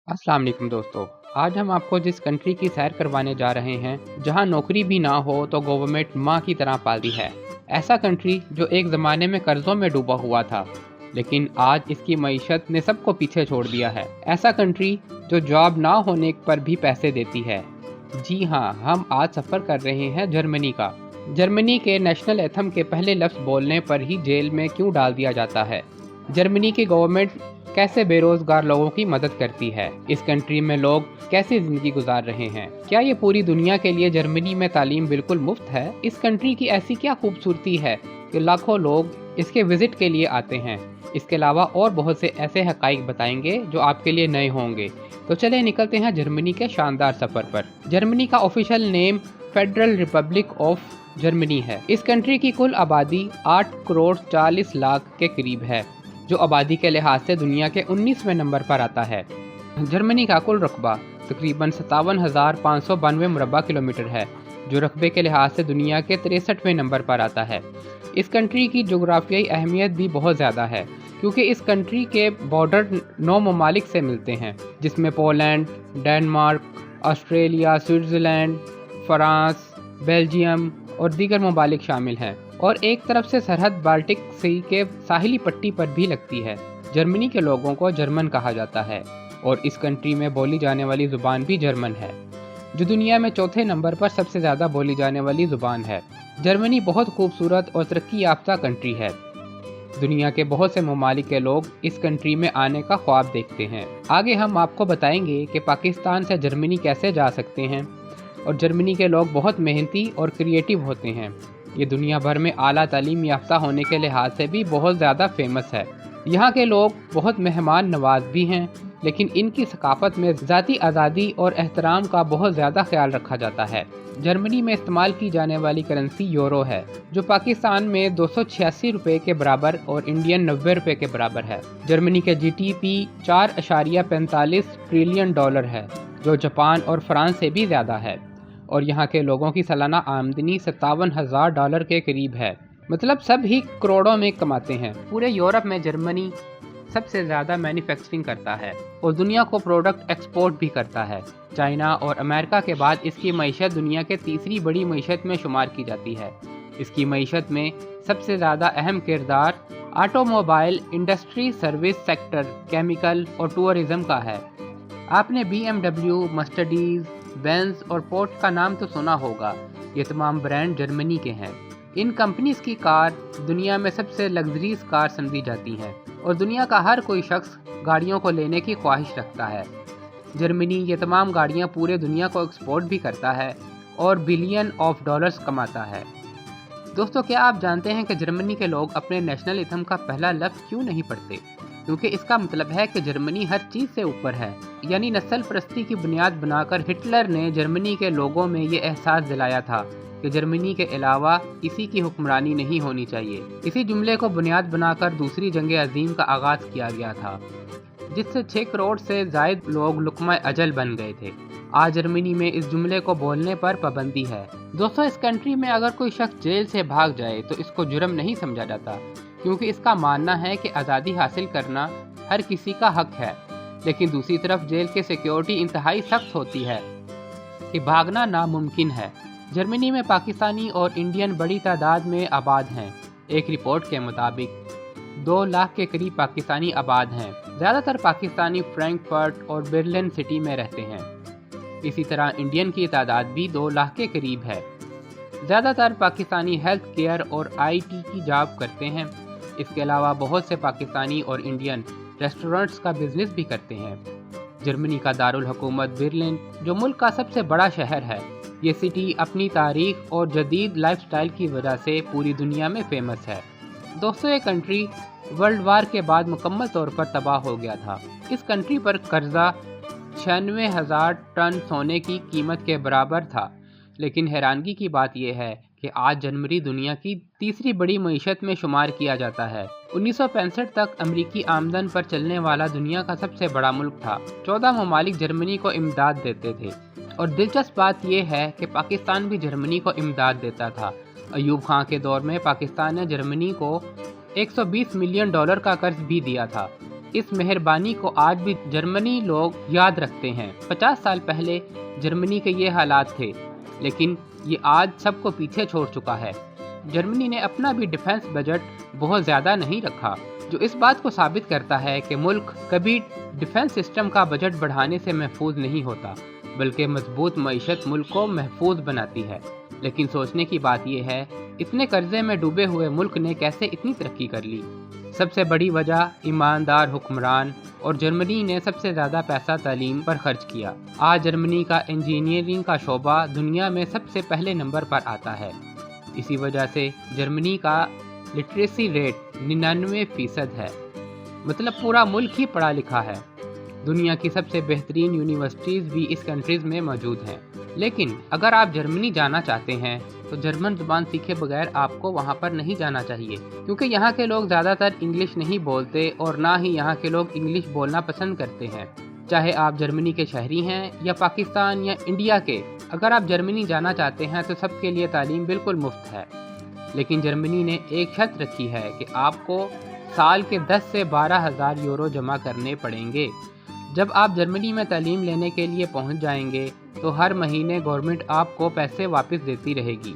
अस्सलाम वालेकुम दोस्तों। आज हम आपको जिस कंट्री की सैर करवाने जा रहे हैं, जहां नौकरी भी ना हो तो गवर्नमेंट माँ की तरह पालती है। ऐसा कंट्री जो एक ज़माने में कर्ज़ों में डूबा हुआ था, लेकिन आज इसकी मईशत ने सबको पीछे छोड़ दिया है। ऐसा कंट्री जो जॉब ना होने पर भी पैसे देती है। जी हाँ, हम आज सफ़र कर रहे हैं जर्मनी का। जर्मनी के नेशनल एंथम के पहले लफ्ज़ बोलने पर ही जेल में क्यों डाल दिया जाता है। जर्मनी की गवर्नमेंट कैसे बेरोजगार लोगों की मदद करती है। इस कंट्री में लोग कैसे ज़िंदगी गुजार रहे हैं। क्या ये पूरी दुनिया के लिए जर्मनी में तालीम बिल्कुल मुफ्त है। इस कंट्री की ऐसी क्या खूबसूरती है कि लाखों लोग इसके विजिट के लिए आते हैं। इसके अलावा और बहुत से ऐसे हकाइक बताएंगे जो आपके लिए नए होंगे। तो चले निकलते हैं जर्मनी के शानदार सफ़र पर। जर्मनी का official name federal Republic of Germany है। इस कंट्री की कुल आबादी 8 करोड़ 40 लाख के करीब है, जो आबादी के लिहाज से दुनिया के 19वें नंबर पर आता है। जर्मनी का कुल रकबा तकरीबन 57,592 मुरबा किलोमीटर है, जो रकबे के लिहाज से दुनिया के 63वें नंबर पर आता है। इस कंट्री की जोग्राफियाई अहमियत भी बहुत ज़्यादा है, क्योंकि इस कंट्री के बॉर्डर 9 ममालिक से मिलते हैं, जिसमें Poland, Denmark, Australia, Switzerland, France, Belgium और दीगर ममालिक शामिल हैं। और एक तरफ से सरहद बाल्टिक सी के साहिली पट्टी पर भी लगती है। जर्मनी के लोगों को जर्मन कहा जाता है और इस कंट्री में बोली जाने वाली ज़ुबान भी जर्मन है, जो दुनिया में चौथे नंबर पर सबसे ज़्यादा बोली जाने वाली ज़ुबान है। जर्मनी बहुत खूबसूरत और तरक्की याफ्ता कंट्री है। दुनिया के बहुत से ममालिक के लोग इस कंट्री में आने का ख्वाब देखते हैं। आगे हम आपको बताएंगे कि पाकिस्तान से जर्मनी कैसे जा सकते हैं। और जर्मनी के लोग बहुत मेहनती और क्रिएटिव होते हैं। ये दुनिया भर में आला तालीम याफ्ता होने के लिहाज से भी बहुत ज़्यादा फेमस है। यहाँ के लोग बहुत मेहमान नवाज भी हैं, लेकिन इनकी सकाफत में ज़ाती आज़ादी और एहतराम का बहुत ज़्यादा ख्याल रखा जाता है। जर्मनी में इस्तेमाल की जाने वाली करेंसी यूरो है, जो पाकिस्तान में 286 रुपये के बराबर और इंडियन 90 रुपये के बराबर है। जर्मनी के GDP 4.45 ट्रिलियन डॉलर है, जो जापान और फ्रांस से भी ज़्यादा है। और यहाँ के लोगों की सालाना आमदनी 57,000 डॉलर के करीब है। मतलब सब ही करोड़ों में कमाते हैं। पूरे यूरोप में जर्मनी सबसे ज़्यादा मैन्युफैक्चरिंग करता है और दुनिया को प्रोडक्ट एक्सपोर्ट भी करता है। चाइना और अमेरिका के बाद इसकी मईशत दुनिया के तीसरी बड़ी मईशत में शुमार की जाती है। इसकी मईशत में सबसे ज़्यादा अहम किरदार automobile industry, service sector, chemical और टूरिज़्म का है। आपने BMW, मर्सिडीज, बेंज और पोर्श का नाम तो सुना होगा। ये तमाम ब्रांड जर्मनी के हैं। इन कंपनीज की कार दुनिया में सबसे लग्जरीज कार समझी जाती हैं और दुनिया का हर कोई शख्स गाड़ियों को लेने की ख्वाहिश रखता है। जर्मनी ये तमाम गाड़ियाँ पूरे दुनिया को एक्सपोर्ट भी करता है और बिलियन ऑफ डॉलर्स कमाता है। दोस्तों, क्या आप जानते हैं कि जर्मनी के लोग अपने नेशनल एंथम का पहला लफ्ज़ क्यों नहीं पढ़ते? क्योंकि इसका मतलब है कि जर्मनी हर चीज़ से ऊपर है। यानी नस्ल परस्ती की बुनियाद बनाकर हिटलर ने जर्मनी के लोगों में ये एहसास दिलाया था कि जर्मनी के अलावा किसी की हुक्मरानी नहीं होनी चाहिए। इसी जुमले को बुनियाद बनाकर दूसरी जंग अजीम का आगाज़ किया गया था, जिससे 6 करोड़ से ज़ायद लोग लुक़मा अजल बन गए थे। आज जर्मनी में इस जुमले को बोलने पर पाबंदी है। दोस्तों, इस कंट्री में अगर कोई शख्स जेल से भाग जाए तो इसको जुर्म नहीं समझा जाता, क्योंकि इसका मानना है कि आज़ादी हासिल करना हर किसी का हक है। लेकिन दूसरी तरफ जेल की सिक्योरिटी इंतहाई सख्त होती है कि भागना नामुमकिन है। जर्मनी में पाकिस्तानी और इंडियन बड़ी तादाद में आबाद हैं। एक रिपोर्ट के मुताबिक 2 लाख के करीब पाकिस्तानी आबाद हैं। ज़्यादातर पाकिस्तानी फ्रैंकफर्ट और बर्लिन सिटी में रहते हैं। इसी तरह इंडियन की तादाद भी 2 लाख के करीब है। ज़्यादातर पाकिस्तानी हेल्थ केयर और IT की जॉब करते हैं। इसके अलावा बहुत से पाकिस्तानी और इंडियन रेस्टोरेंट्स का बिजनेस भी करते हैं। जर्मनी का दारुल हुकूमत बर्लिन, जो मुल्क का सबसे बड़ा शहर है, ये सिटी अपनी तारीख और जदीद लाइफस्टाइल की वजह से पूरी दुनिया में फेमस है। दोस्तों, ये कंट्री वर्ल्ड वार के बाद मुकम्मल तौर पर तबाह हो गया था। इस कंट्री पर कर्जा 96,000 टन सोने की कीमत के बराबर था। लेकिन हैरानगी की बात यह है कि आज जर्मनी दुनिया की तीसरी बड़ी मईशत में शुमार किया जाता है। 1965 तक अमरीकी आमदन पर चलने वाला दुनिया का सबसे बड़ा मुल्क था। 14 ममालिक जर्मनी को इमदाद देते थे। और दिलचस्प बात यह है कि पाकिस्तान भी जर्मनी को इमदाद देता था। अयूब खां के दौर में पाकिस्तान ने जर्मनी को $120 मिलियन का कर्ज भी दिया था। اس مہربانی کو آج بھی جرمنی لوگ یاد رکھتے ہیں۔ 50 سال پہلے جرمنی کے یہ حالات تھے، لیکن یہ آج سب کو پیچھے چھوڑ چکا ہے۔ جرمنی نے اپنا بھی ڈیفنس بجٹ بہت زیادہ نہیں رکھا، جو اس بات کو ثابت کرتا ہے کہ ملک کبھی ڈیفنس سسٹم کا بجٹ بڑھانے سے محفوظ نہیں ہوتا، بلکہ مضبوط معیشت ملک کو محفوظ بناتی ہے۔ لیکن سوچنے کی بات یہ ہے، اتنے قرضے میں ڈوبے ہوئے ملک نے کیسے اتنی ترقی کر لی؟ سب سے بڑی وجہ ایماندار حکمران، اور جرمنی نے سب سے زیادہ پیسہ تعلیم پر خرچ کیا۔ آج جرمنی کا انجینئرنگ کا شعبہ دنیا میں سب سے پہلے نمبر پر آتا ہے۔ اسی وجہ سے جرمنی کا لٹریسی ریٹ 99% ہے، مطلب پورا ملک ہی پڑھا لکھا ہے۔ دنیا کی سب سے بہترین یونیورسٹیز بھی اس کنٹریز میں موجود ہیں۔ لیکن اگر آپ جرمنی جانا چاہتے ہیں تو جرمن زبان سیکھے بغیر آپ کو وہاں پر نہیں جانا چاہیے، کیونکہ یہاں کے لوگ زیادہ تر انگلش نہیں بولتے اور نہ ہی یہاں کے لوگ انگلش بولنا پسند کرتے ہیں، چاہے آپ جرمنی کے شہری ہیں یا پاکستان یا انڈیا کے۔ اگر آپ جرمنی جانا چاہتے ہیں تو سب کے لیے تعلیم بالکل مفت ہے، لیکن جرمنی نے ایک شرط رکھی ہے کہ آپ کو سال کے 10 سے 12,000 یورو جمع کرنے پڑیں گے۔ جب آپ جرمنی میں تعلیم لینے کے لیے پہنچ جائیں گے تو ہر مہینے گورنمنٹ آپ کو پیسے واپس دیتی رہے گی،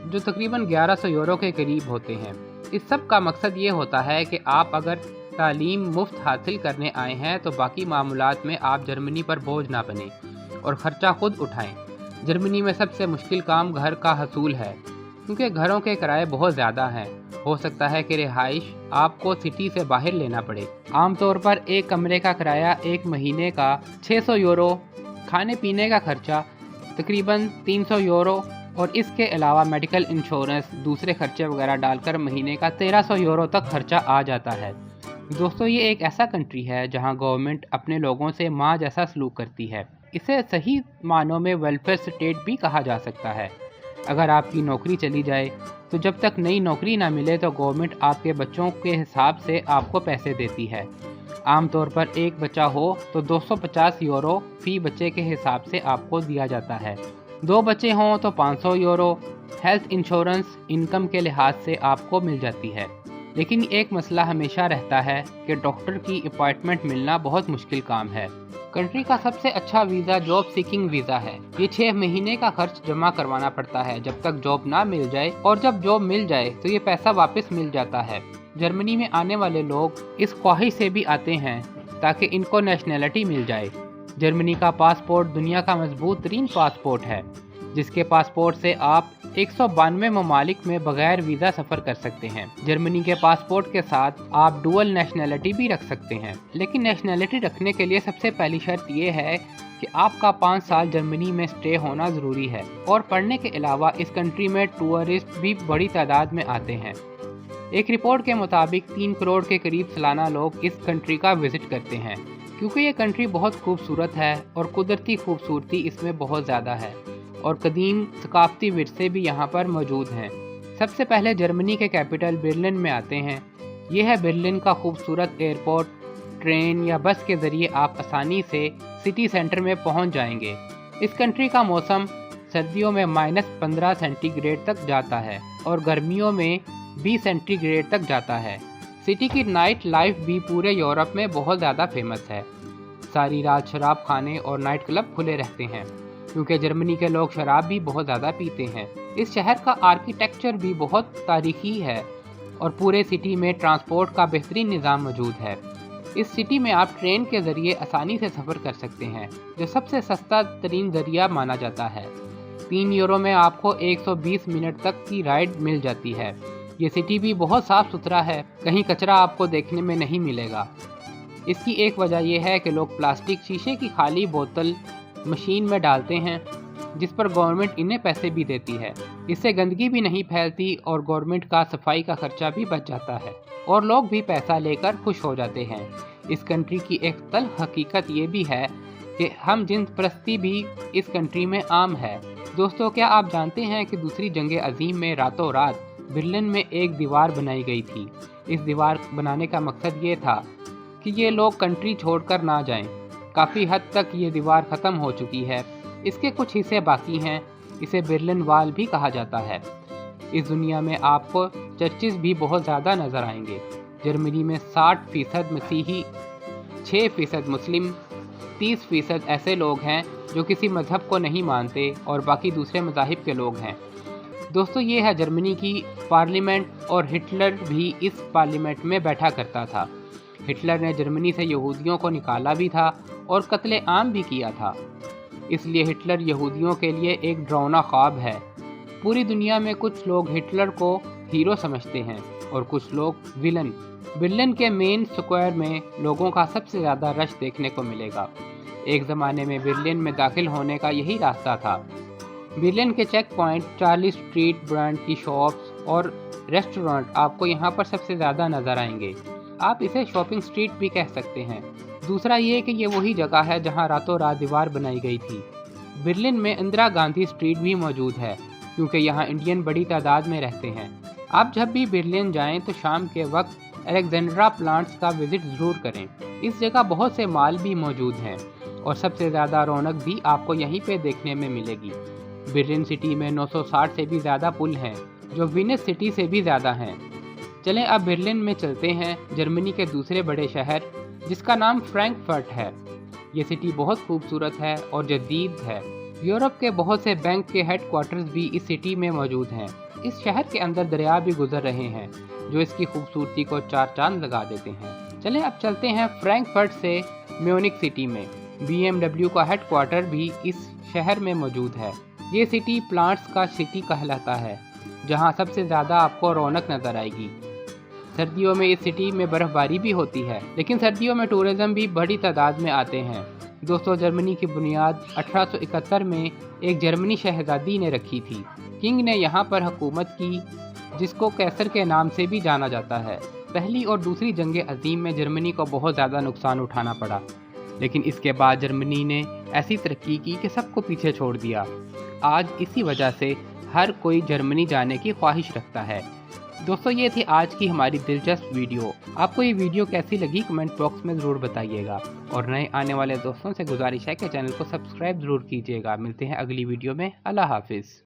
جو تقریباً 1100 یورو کے قریب ہوتے ہیں۔ اس سب کا مقصد یہ ہوتا ہے کہ آپ اگر تعلیم مفت حاصل کرنے آئے ہیں تو باقی معاملات میں آپ جرمنی پر بوجھ نہ بنیں اور خرچہ خود اٹھائیں۔ جرمنی میں سب سے مشکل کام گھر کا حصول ہے، کیونکہ گھروں کے کرائے بہت زیادہ ہیں۔ ہو سکتا ہے کہ رہائش آپ کو سٹی سے باہر لینا پڑے۔ عام طور پر ایک کمرے کا کرایہ ایک مہینے کا 600 یورو، کھانے پینے کا خرچہ تقریباً 300 یورو، اور اس کے علاوہ میڈیکل انشورنس، دوسرے خرچے وغیرہ ڈال کر مہینے کا 1300 یورو تک خرچہ آ جاتا ہے۔ دوستو، یہ ایک ایسا کنٹری ہے جہاں گورنمنٹ اپنے لوگوں سے ماں جیسا سلوک کرتی ہے۔ اسے صحیح معنوں میں ویلفیئر اسٹیٹ بھی کہا جا سکتا ہے۔ اگر آپ کی نوکری چلی جائے تو جب تک نئی نوکری نہ ملے تو گورنمنٹ آپ کے بچوں کے حساب سے آپ کو پیسے دیتی ہے۔ عام طور پر ایک بچہ ہو تو 250 یورو فی بچے کے حساب سے آپ کو دیا جاتا ہے۔ 2 بچے ہوں تو 500 یورو ہیلتھ انشورنس انکم کے لحاظ سے آپ کو مل جاتی ہے۔ لیکن ایک مسئلہ ہمیشہ رہتا ہے کہ ڈاکٹر کی اپائنٹمنٹ ملنا بہت مشکل کام ہے۔ کنٹری کا سب سے اچھا ویزا جاب سیکنگ ویزا ہے۔ یہ 6 مہینے کا خرچ جمع کروانا پڑتا ہے جب تک جاب نہ مل جائے، اور جب جاب مل جائے تو یہ پیسہ واپس مل جاتا ہے۔ جرمنی میں آنے والے لوگ اس خواہش سے بھی آتے ہیں تاکہ ان کو نیشنلٹی مل جائے۔ جرمنی کا پاسپورٹ دنیا کا مضبوط ترین پاسپورٹ ہے، جس کے پاسپورٹ سے آپ 192 ممالک میں بغیر ویزا سفر کر سکتے ہیں۔ جرمنی کے پاسپورٹ کے ساتھ آپ ڈوئل نیشنلٹی بھی رکھ سکتے ہیں، لیکن نیشنلٹی رکھنے کے لیے سب سے پہلی شرط یہ ہے کہ آپ کا 5 سال جرمنی میں سٹے ہونا ضروری ہے، اور پڑھنے کے علاوہ اس کنٹری میں ٹورسٹ بھی بڑی تعداد میں آتے ہیں۔ ایک رپورٹ کے مطابق 3 کروڑ کے قریب سالانہ لوگ اس کنٹری کا وزٹ کرتے ہیں، کیونکہ یہ کنٹری بہت خوبصورت ہے اور قدرتی خوبصورتی اس میں بہت زیادہ ہے، اور قدیم ثقافتی ورثے بھی یہاں پر موجود ہیں۔ سب سے پہلے جرمنی کے کیپٹل برلن میں آتے ہیں۔ یہ ہے برلن کا خوبصورت ایئرپورٹ۔ ٹرین یا بس کے ذریعے آپ آسانی سے سٹی سینٹر میں پہنچ جائیں گے۔ اس کنٹری کا موسم سردیوں میں -15 سینٹی گریڈ تک جاتا ہے اور گرمیوں میں 20 سینٹی گریڈ تک جاتا ہے۔ سٹی کی نائٹ لائف بھی پورے یورپ میں بہت زیادہ فیمس ہے۔ ساری رات شراب خانے اور نائٹ کلب کھلے رہتے ہیں، کیونکہ جرمنی کے لوگ شراب بھی بہت زیادہ پیتے ہیں۔ اس شہر کا آرکیٹیکچر بھی بہت تاریخی ہے، اور پورے سٹی میں ٹرانسپورٹ کا بہترین نظام موجود ہے۔ اس سٹی میں آپ ٹرین کے ذریعے آسانی سے سفر کر سکتے ہیں، جو سب سے سستا ترین ذریعہ مانا جاتا ہے۔ 3 یورو میں آپ کو 120 منٹ تک کی رائڈ مل جاتی ہے۔ یہ سٹی بھی بہت صاف ستھرا ہے، کہیں کچرا آپ کو دیکھنے میں نہیں ملے گا۔ اس کی ایک وجہ یہ ہے کہ لوگ پلاسٹک شیشے کی خالی بوتل مشین میں ڈالتے ہیں، جس پر گورنمنٹ انہیں پیسے بھی دیتی ہے۔ اس سے گندگی بھی نہیں پھیلتی اور گورنمنٹ کا صفائی کا خرچہ بھی بچ جاتا ہے، اور لوگ بھی پیسہ لے کر خوش ہو جاتے ہیں۔ اس کنٹری کی ایک تلخ حقیقت یہ بھی ہے کہ ہم جنس پرستی بھی اس کنٹری میں عام ہے۔ دوستو، کیا آپ جانتے ہیں کہ دوسری جنگ عظیم میں راتوں رات برلن میں ایک دیوار بنائی گئی تھی؟ اس دیوار بنانے کا مقصد یہ تھا کہ یہ لوگ کنٹری چھوڑ کر نہ جائیں۔ کافی حد تک یہ دیوار ختم ہو چکی ہے، اس کے کچھ حصے باقی ہیں۔ اسے برلن وال بھی کہا جاتا ہے۔ اس دنیا میں آپ کو چرچز بھی بہت زیادہ نظر آئیں گے۔ جرمنی میں 60% مسیحی 6% मुस्लिम, 30% ऐसे लोग हैं जो किसी मज़हब को नहीं मानते और बाकी दूसरे मज़ाहिब के लोग हैं। दोस्तों, ये है जर्मनी की पार्लियामेंट और हिटलर भी इस पार्लियामेंट में बैठा करता था। हिटलर ने जर्मनी से यहूदियों को निकाला भी था और कत्ले आम भी किया था। इसलिए हिटलर यहूदियों के लिए एक डरावना ख्वाब है। पूरी दुनिया में कुछ लोग हिटलर को हीरो समझते हैं और कुछ लोग विलन। बर्लिन के मेन स्क्वायर में लोगों का सबसे ज़्यादा रश देखने को मिलेगा। एक ज़माने में बर्लिन में दाखिल होने का यही रास्ता था। बर्लिन के checkpoint, Charlie street brand की शॉप्स और रेस्टोरेंट आपको यहाँ पर सबसे ज़्यादा नज़र आएंगे। आप इसे शॉपिंग स्ट्रीट भी कह सकते हैं। दूसरा ये कि ये वही जगह है जहाँ रातों रात दीवार बनाई गई थी। बर्लिन में इंदिरा गांधी स्ट्रीट भी मौजूद है क्योंकि यहाँ इंडियन बड़ी तादाद में रहते हैं। आप जब भी बर्लिन जाएं तो शाम के वक्त अलेक्जेंड्रा प्लांट्स का विजिट ज़रूर करें। इस जगह बहुत से माल भी मौजूद हैं और सबसे ज़्यादा रौनक भी आपको यहीं पे देखने में मिलेगी। बर्लिन सिटी में 960 से भी ज़्यादा पुल हैं जो वेनिस सिटी से भी ज़्यादा हैं। चलें अब बर्लिन में चलते हैं, जर्मनी के दूसरे बड़े शहर जिसका नाम फ्रैंकफर्ट है। ये सिटी बहुत खूबसूरत है और जदीद है। यूरोप के बहुत से बैंक के हेडक्वार्टर्स भी इस सिटी में मौजूद हैं। इस शहर के अंदर दरिया भी गुजर रहे हैं जो इसकी खूबसूरती को चार चांद लगा देते हैं। चलें अब चलते हैं फ्रैंकफर्ट से म्यूनिख सिटी में। BMW का हेडक्वार्टर भी इस शहर में मौजूद है। ये सिटी प्लांट्स का सिटी कहलाता है जहाँ सबसे ज़्यादा आपको रौनक नज़र आएगी। सर्दियों में इस सिटी में बर्फ़बारी भी होती है, लेकिन सर्दियों में टूरिज़्म भी बड़ी तादाद में आते हैं। दोस्तों, जर्मनी की बुनियाद 1871 में एक जर्मनी शहज़ादी ने रखी थी। किंग ने यहाँ पर हुकूमत की, जिसको कैसर के नाम से भी जाना जाता है। पहली और दूसरी जंग अज़ीम में जर्मनी को बहुत ज़्यादा नुकसान उठाना पड़ा, लेकिन इसके बाद जर्मनी ने ऐसी तरक्की की कि सबको पीछे छोड़ दिया। आज इसी वजह से हर कोई जर्मनी जाने की ख्वाहिश रखता है। दोस्तों, ये थी आज की हमारी दिलचस्प वीडियो। आपको ये वीडियो कैसी लगी कमेंट बॉक्स में ज़रूर बताइएगा और नए आने वाले दोस्तों से गुजारिश है कि चैनल को सब्सक्राइब ज़रूर कीजिएगा। मिलते हैं अगली वीडियो में। अल्लाह हाफिज़।